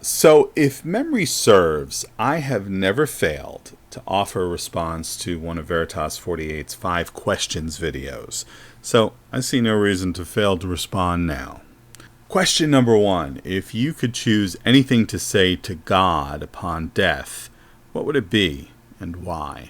So, if memory serves, I have never failed to offer a response to one of Veritas48's 5 questions videos. So, I see no reason to fail to respond now. Question number 1. If you could choose anything to say to God upon death, what would it be and why?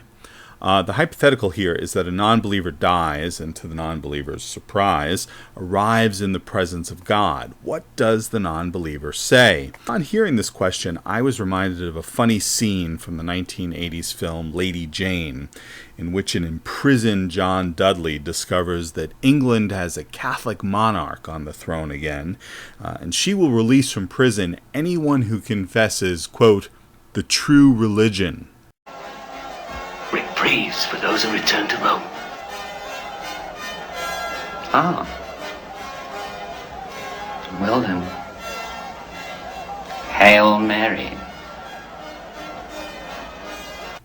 The hypothetical here is that a non-believer dies and, to the non-believer's surprise, arrives in the presence of God. What does the non-believer say? On hearing this question, I was reminded of a funny scene from the 1980s film Lady Jane, in which an imprisoned John Dudley discovers that England has a Catholic monarch on the throne again, and she will release from prison anyone who confesses, quote, the true religion. Praise for those who return to Rome. Ah. Well then. Hail Mary.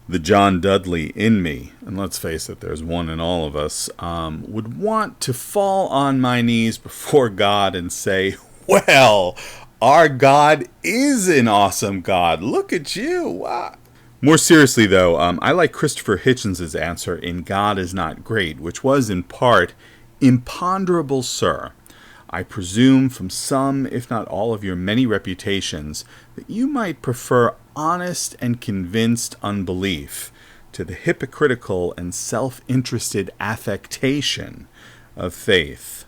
The John Dudley in me, and let's face it, there's one in all of us, would want to fall on my knees before God and say, well, our God is an awesome God. Look at you. Wow. More seriously, though, I like Christopher Hitchens' answer in God is Not Great, which was, in part, imponderable, sir. I presume from some, if not all, of your many reputations that you might prefer honest and convinced unbelief to the hypocritical and self-interested affectation of faith.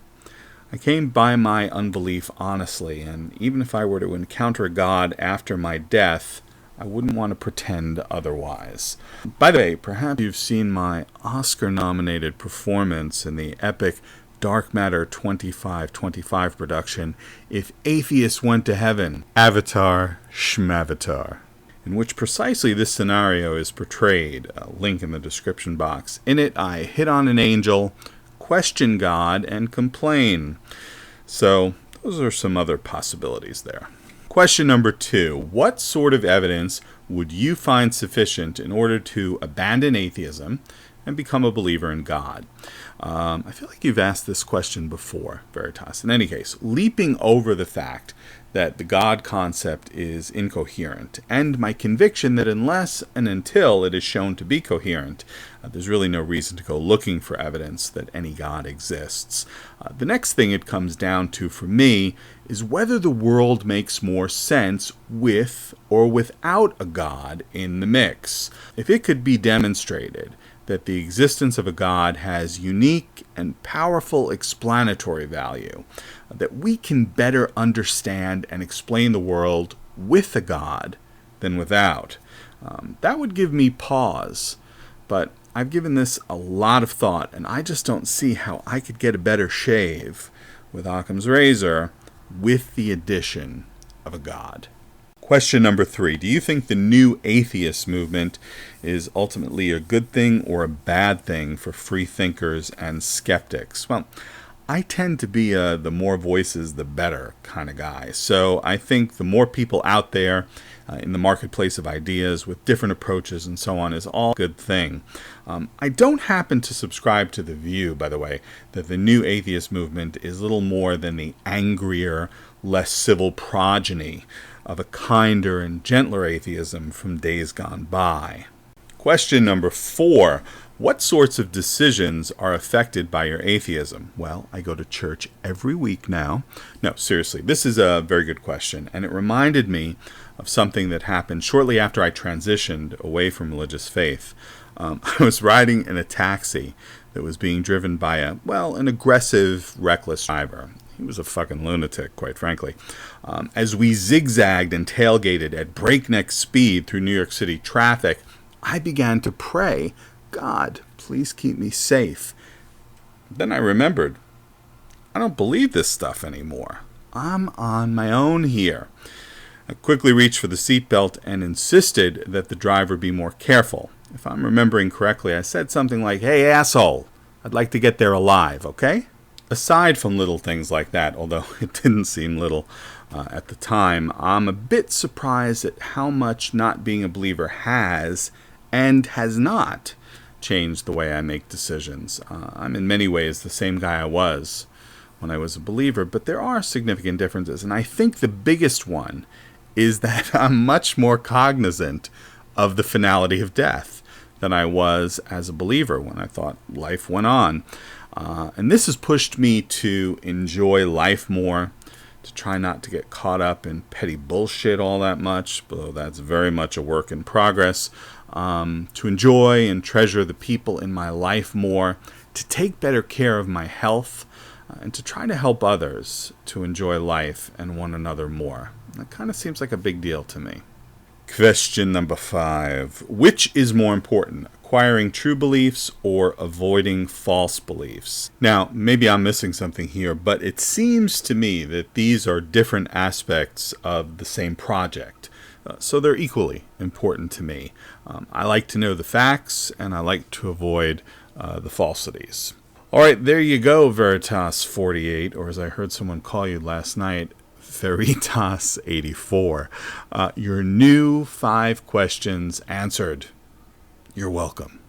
I came by my unbelief honestly, and even if I were to encounter God after my death, I wouldn't want to pretend otherwise. By the way, perhaps you've seen my Oscar-nominated performance in the epic DarkMatter 2525 production, If Atheists Went to Heaven, Avatar Schmavatar, in which precisely this scenario is portrayed. A link in the description box. In it, I hit on an angel, question God, and complain. So, those are some other possibilities there. Question number 2. What sort of evidence would you find sufficient in order to abandon atheism and become a believer in God? I feel like you've asked this question before, Veritas. In any case, leaping over the fact that the God concept is incoherent, and my conviction that unless and until it is shown to be coherent, there's really no reason to go looking for evidence that any God exists. The next thing it comes down to for me is whether the world makes more sense with or without a God in the mix. If it could be demonstrated that the existence of a God has unique and powerful explanatory value, that we can better understand and explain the world with a God than without, that would give me pause. But I've given this a lot of thought, and I just don't see how I could get a better shave with Occam's razor with the addition of a God. Question number 3. Do you think the new atheist movement is ultimately a good thing or a bad thing for free thinkers and skeptics? Well, I tend to be the more voices, the better kind of guy. So I think the more people out there in the marketplace of ideas with different approaches and so on is all a good thing. I don't happen to subscribe to the view, by the way, that the new atheist movement is little more than the angrier, less civil progeny of a kinder and gentler atheism from days gone by. Question number 4. What sorts of decisions are affected by your atheism? Well, I go to church every week now. No, seriously, this is a very good question, and it reminded me of something that happened shortly after I transitioned away from religious faith. I was riding in a taxi that was being driven by an aggressive, reckless driver. He was a fucking lunatic, quite frankly. As we zigzagged and tailgated at breakneck speed through New York City traffic, I began to pray, God, please keep me safe. Then I remembered, I don't believe this stuff anymore. I'm on my own here. I quickly reached for the seatbelt and insisted that the driver be more careful. If I'm remembering correctly, I said something like, hey, asshole, I'd like to get there alive, okay? Aside from little things like that, although it didn't seem little at the time, I'm a bit surprised at how much not being a believer has and has not changed the way I make decisions. I'm in many ways the same guy I was when I was a believer, but there are significant differences. And I think the biggest one is that I'm much more cognizant of the finality of death than I was as a believer when I thought life went on. And this has pushed me to enjoy life more, to try not to get caught up in petty bullshit all that much, though that's very much a work in progress, to enjoy and treasure the people in my life more, to take better care of my health, and to try to help others to enjoy life and one another more. That kind of seems like a big deal to me. Question number 5. Which is more important, acquiring true beliefs or avoiding false beliefs? Now, maybe I'm missing something here, but it seems to me that these are different aspects of the same project. So they're equally important to me. I like to know the facts, and I like to avoid the falsities. All right, there you go, Veritas48, or as I heard someone call you last night, Veritas84. Your new 5 questions answered. You're welcome.